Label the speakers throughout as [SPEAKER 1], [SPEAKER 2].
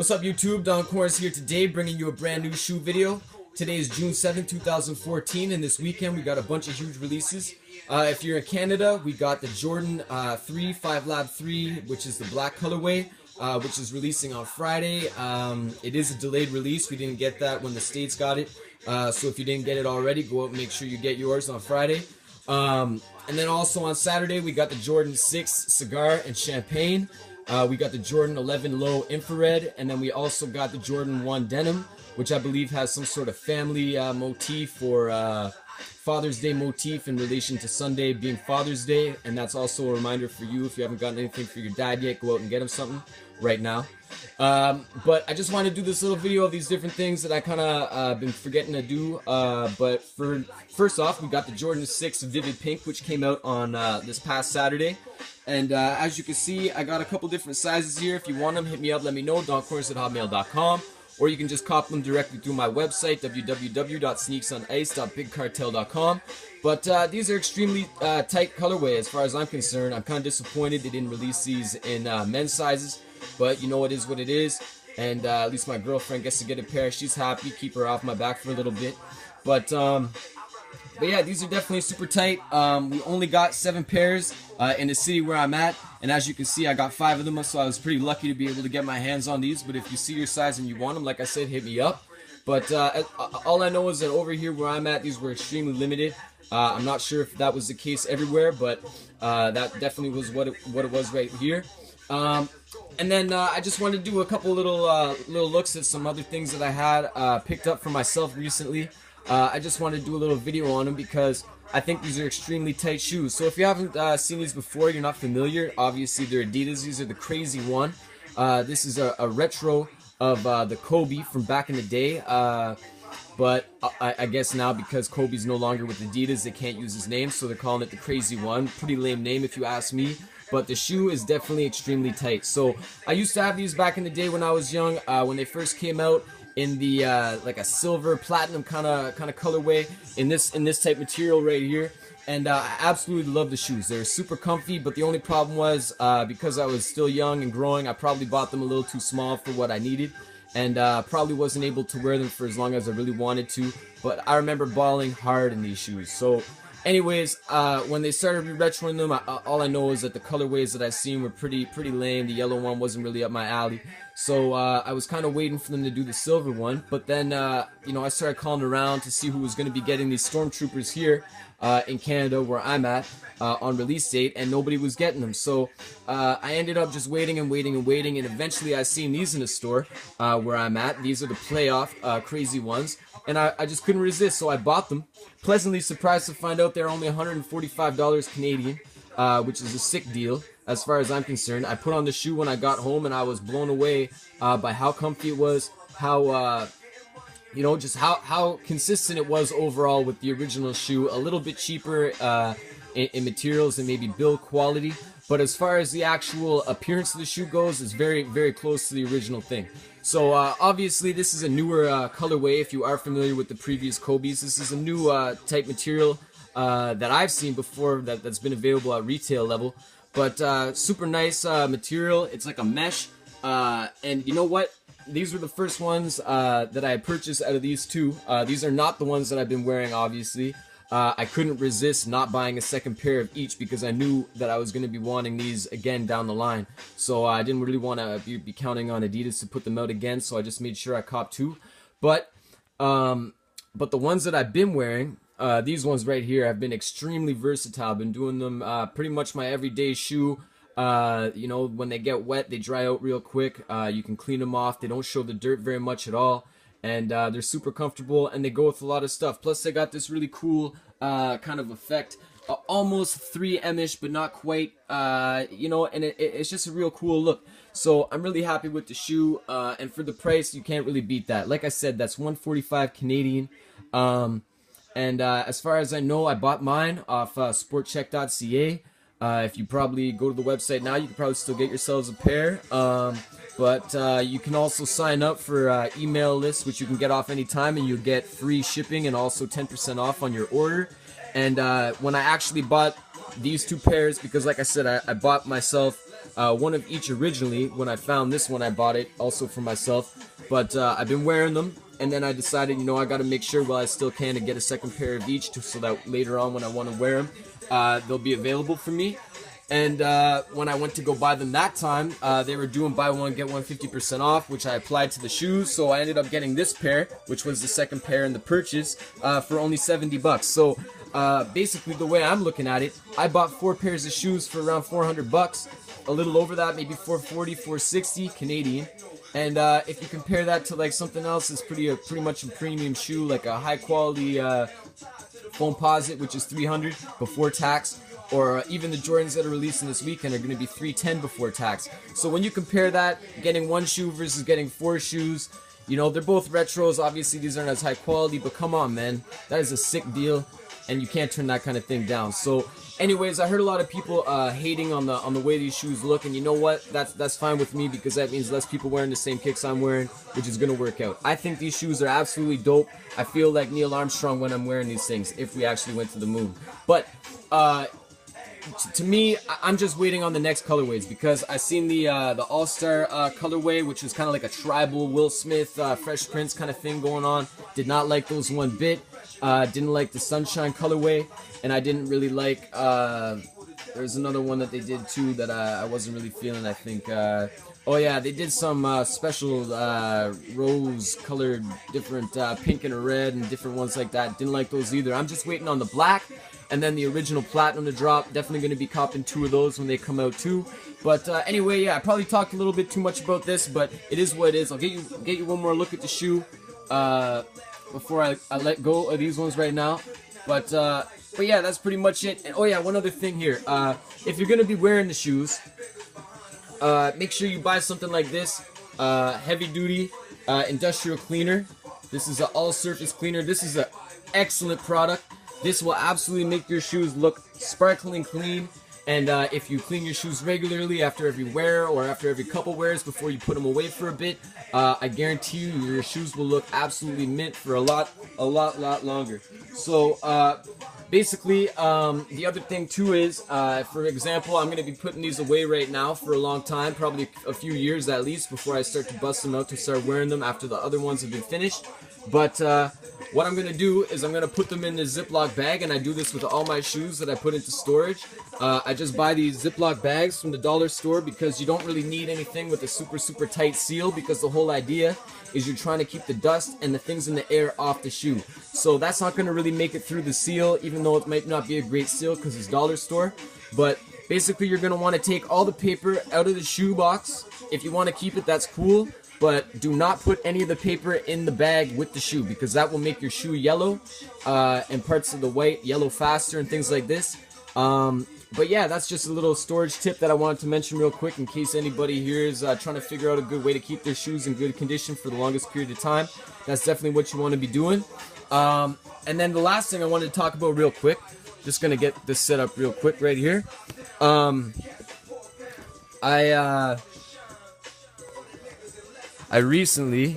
[SPEAKER 1] What's up YouTube, Don Corns here today bringing you a brand new shoe video. Today is June 7th, 2014 and this weekend we got a bunch of huge releases. If you're in Canada, we got the Jordan 3 5 Lab 3, which is the black colorway, which is releasing on Friday. It is a delayed release, we didn't get that when the States got it. So if you didn't get it already, go out and make sure you get yours on Friday. And then also on Saturday we got the Jordan 6 Cigar and Champagne. We got the Jordan 11 Low Infrared, and then we also got the Jordan 1 Denim, which I believe has some sort of family motif or Father's Day motif in relation to Sunday being Father's Day, and that's also a reminder for you, if you haven't gotten anything for your dad yet, go out and get him something right now. But I just want to do this little video of these different things that I kind of been forgetting to do. But first off, we got the Jordan 6 Vivid Pink, which came out on this past Saturday. And as you can see, I got a couple different sizes here. If you want them, hit me up, let me know, doncorns@hotmail.com. Or you can just cop them directly through my website, www.sneaksonice.bigcartel.com. But these are extremely tight colorway as far as I'm concerned. I'm kind of disappointed they didn't release these in men's sizes. But you know, it is what it is. And at least my girlfriend gets to get a pair. She's happy. Keep her off my back for a little bit. But yeah, these are definitely super tight. We only got 7 pairs in the city where I'm at, and as you can see, I got 5 of them, so I was pretty lucky to be able to get my hands on these. But if you see your size and you want them, like I said, hit me up. But all I know is that over here where I'm at, these were extremely limited. I'm not sure if that was the case everywhere, but that definitely was what it was right here. And then I just wanted to do a couple little looks at some other things that I had picked up for myself recently. I just wanted to do a little video on them because I think these are extremely tight shoes. So if you haven't seen these before, you're not familiar, obviously they're Adidas. These are the Crazy One. This is a retro of the Kobe from back in the day. But I guess now because Kobe's no longer with Adidas, they can't use his name, so they're calling it the Crazy One. Pretty lame name if you ask me. But the shoe is definitely extremely tight. So I used to have these back in the day when I was young, when they first came out in the like a silver platinum kind of colorway in this type material right here. And I absolutely love the shoes. They're super comfy, but the only problem was because I was still young and growing, I probably bought them a little too small for what I needed, and probably wasn't able to wear them for as long as I really wanted to. But I remember balling hard in these shoes. So anyways, when they started re-retroing them, all I know is that the colorways that I seen were pretty lame. The yellow one wasn't really up my alley. So I was kind of waiting for them to do the silver one. But then, you know, I started calling around to see who was going to be getting these Stormtroopers here in Canada where I'm at on release date, and nobody was getting them. So I ended up just waiting and waiting and waiting, and eventually I seen these in the store where I'm at. These are the Playoff Crazy Ones, and I just couldn't resist, so I bought them. Pleasantly surprised to find out they're only $145 Canadian, which is a sick deal as far as I'm concerned. I put on the shoe when I got home, and I was blown away by how comfy it was, how you know, just how consistent it was overall with the original shoe. A little bit cheaper in materials and maybe build quality, but as far as the actual appearance of the shoe goes, it's very close to the original thing. So obviously this is a newer colorway. If you are familiar with the previous Kobe's, this is a new type material that I've seen before that's been available at retail level. But super nice material. It's like a mesh, and you know what? These were the first ones that I had purchased out of these two. These are not the ones that I've been wearing, obviously. I couldn't resist not buying a second pair of each because I knew that I was going to be wanting these again down the line. So I didn't really want to be counting on Adidas to put them out again, so I just made sure I copped 2. But the ones that I've been wearing, these ones right here, have been extremely versatile. I've been doing them pretty much my everyday shoe. You know, when they get wet, they dry out real quick. You can clean them off. They don't show the dirt very much at all. And they're super comfortable, and they go with a lot of stuff. Plus, they got this really cool kind of effect. Almost 3M-ish, but not quite. You know, and it's just a real cool look. So I'm really happy with the shoe. And for the price, you can't really beat that. Like I said, that's $145 Canadian. And as far as I know, I bought mine off sportcheck.ca. If you probably go to the website now, you can probably still get yourselves a pair. But you can also sign up for email lists, which you can get off anytime, and you'll get free shipping and also 10% off on your order. And when I actually bought these two pairs, because like I said, I bought myself one of each originally. When I found this one, I bought it also for myself. But I've been wearing them, and then I decided, you know, I got to make sure while I still can to get a second pair of each, so that later on when I want to wear them, they'll be available for me. And when I went to go buy them that time, they were doing buy one get one 50% off, which I applied to the shoes. So I ended up getting this pair, which was the second pair in the purchase, for only $70. So basically, the way I'm looking at it, I bought 4 pairs of shoes for around $400, a little over that, maybe 440, 460 Canadian. And if you compare that to like something else, it's pretty much a premium shoe, like a high quality Foamposite, which is $300 before tax. Or even the Jordans that are releasing this weekend are going to be $310 before tax. So when you compare that, getting one shoe versus getting 4 shoes, you know, they're both retros. Obviously, these aren't as high quality, but come on, man. That is a sick deal, and you can't turn that kind of thing down. So anyways, I heard a lot of people hating on the way these shoes look, and you know what? That's fine with me, because that means less people wearing the same kicks I'm wearing, which is going to work out. I think these shoes are absolutely dope. I feel like Neil Armstrong when I'm wearing these things, if we actually went to the moon. But to me, I'm just waiting on the next colorways, because I seen the All-Star colorway, which was kind of like a tribal Will Smith, Fresh Prince kind of thing going on. Did not like those one bit. Didn't like the Sunshine colorway, and I didn't really like. There's another one that they did too that I wasn't really feeling. I think. Oh yeah, they did some special rose-colored, different pink and red, and different ones like that. Didn't like those either. I'm just waiting on the black. And then the original platinum to drop. Definitely going to be copping 2 of those when they come out too. But anyway, yeah, I probably talked a little bit too much about this, but it is what it is. I'll get you one more look at the shoe before I let go of these ones right now. But yeah, that's pretty much it. And oh yeah, one other thing here. If you're going to be wearing the shoes, make sure you buy something like this, heavy duty industrial cleaner. This is an all-surface cleaner. This is an excellent product. This will absolutely make your shoes look sparkling clean. And if you clean your shoes regularly after every wear or after every couple wears before you put them away for a bit, I guarantee you your shoes will look absolutely mint for a lot longer. So basically, the other thing too is, for example, I'm going to be putting these away right now for a long time, probably a few years at least, before I start to bust them out to start wearing them after the other ones have been finished. But what I'm going to do is I'm going to put them in this Ziploc bag, and I do this with all my shoes that I put into storage. I just buy these Ziploc bags from the dollar store, because you don't really need anything with a super tight seal, because the whole idea is you're trying to keep the dust and the things in the air off the shoe. So that's not going to really make it through the seal, even though it might not be a great seal because it's dollar store. But basically, you're going to want to take all the paper out of the shoe box. If you want to keep it, that's cool. But do not put any of the paper in the bag with the shoe, because that will make your shoe yellow and parts of the white yellow faster and things like this. But yeah, that's just a little storage tip that I wanted to mention real quick in case anybody here is trying to figure out a good way to keep their shoes in good condition for the longest period of time. That's definitely what you want to be doing. And then the last thing I wanted to talk about real quick, just going to get this set up real quick right here. I recently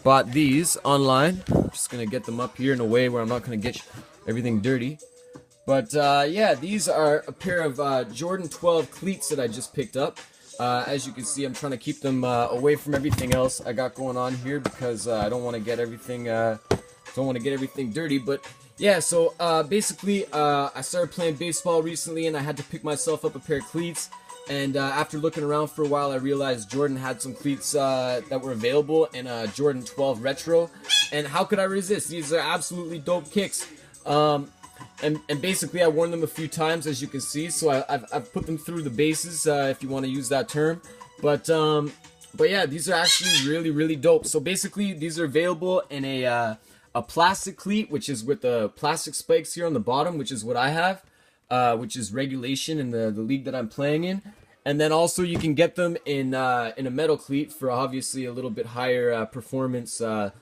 [SPEAKER 1] bought these online. I'm just going to get them up here in a way where I'm not going to get everything dirty. But yeah, these are a pair of Jordan 12 cleats that I just picked up. As you can see, I'm trying to keep them away from everything else I got going on here, because I don't want to get everything dirty. But yeah, so basically, I started playing baseball recently, and I had to pick myself up a pair of cleats. And after looking around for a while, I realized Jordan had some cleats that were available in a Jordan 12 Retro. And how could I resist? These are absolutely dope kicks. And basically, I worn them a few times, as you can see. So I've put them through the bases, if you want to use that term. But yeah, these are actually really dope. So basically, these are available in a plastic cleat, which is with the plastic spikes here on the bottom, which is what I have. Which is regulation in the league that I'm playing in. And then also you can get them in a metal cleat for obviously a little bit higher performance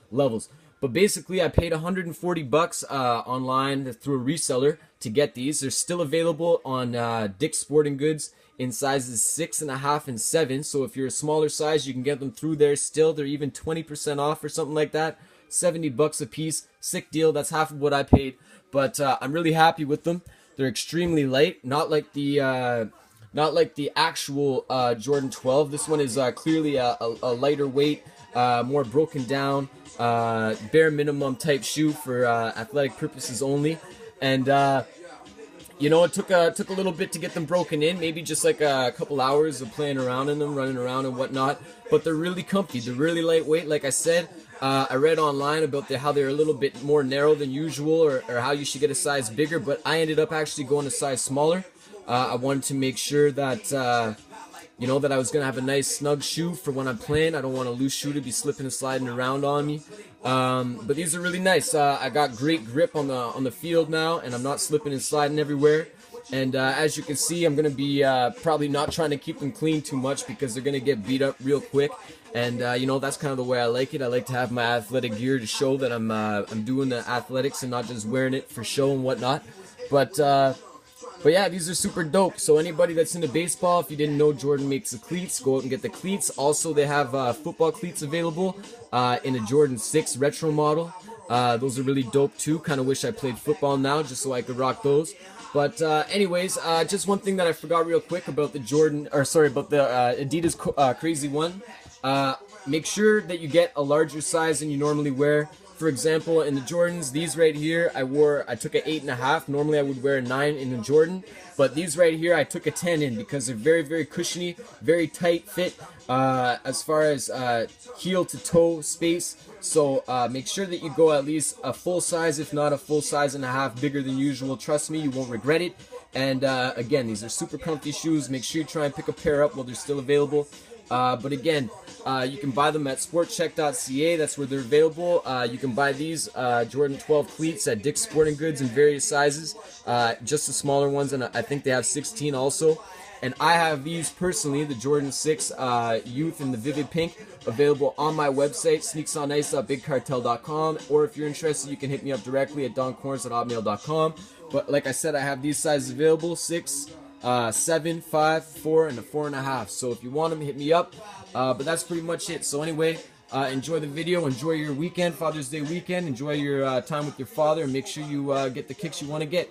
[SPEAKER 1] levels. But basically, I paid 140 bucks online through a reseller to get these. They're still available on Dick's Sporting Goods in sizes 6.5 and 7. So if you're a smaller size, you can get them through there still. They're even 20% off or something like that. 70 bucks a piece. Sick deal. That's half of what I paid. But I'm really happy with them. They're extremely light, not like the actual Jordan 12. This one is clearly a lighter weight, more broken down, bare minimum type shoe for athletic purposes only. And you know, it took a little bit to get them broken in, maybe just like a couple hours of playing around in them, running around and whatnot. But they're really comfy. They're really lightweight. Like I said, I read online about how they're a little bit more narrow than usual, or how you should get a size bigger. But I ended up actually going a size smaller. I wanted to make sure that you know, that I was gonna have a nice snug shoe for when I'm playing. I don't want a loose shoe to be slipping and sliding around on me. But these are really nice. I got great grip on the field now, and I'm not slipping and sliding everywhere. And as you can see, I'm gonna be probably not trying to keep them clean too much because they're gonna get beat up real quick. And you know, that's kind of the way I like it. I like to have my athletic gear to show that I'm doing the athletics and not just wearing it for show and whatnot. But yeah, these are super dope. So anybody that's into baseball, if you didn't know, Jordan makes the cleats. Go out and get the cleats. Also, they have football cleats available in a Jordan 6 retro model. Those are really dope too. Kind of wish I played football now just so I could rock those. But anyways, just one thing that I forgot real quick about the Adidas Crazy One. Make sure that you get a larger size than you normally wear. For example, in the Jordans, these right here, I took an 8.5. Normally I would wear a 9 in the Jordan, but these right here, I took a 10 in because they're very, very cushiony, very tight fit as far as heel to toe space. So make sure that you go at least a full size, if not a full size and a half bigger than usual. Trust me, you won't regret it. And again, these are super comfy shoes. Make sure you try and pick a pair up while they're still available. But again, you can buy them at sportcheck.ca. That's where they're available. You can buy these Jordan 12 cleats at Dick's Sporting Goods in various sizes, just the smaller ones, and I think they have 16 also. And I have these personally, the Jordan 6 Youth in the Vivid Pink, available on my website, sneaksonice.bigcartel.com. Or if you're interested, you can hit me up directly at doncorns@hotmail.com. But like I said, I have these sizes available: 6, 7, 5, 4, and a 4.5. So if you want them, hit me up. But that's pretty much it. So anyway, enjoy the video. Enjoy your weekend, Father's Day weekend. Enjoy your time with your father, and make sure you get the kicks you want to get.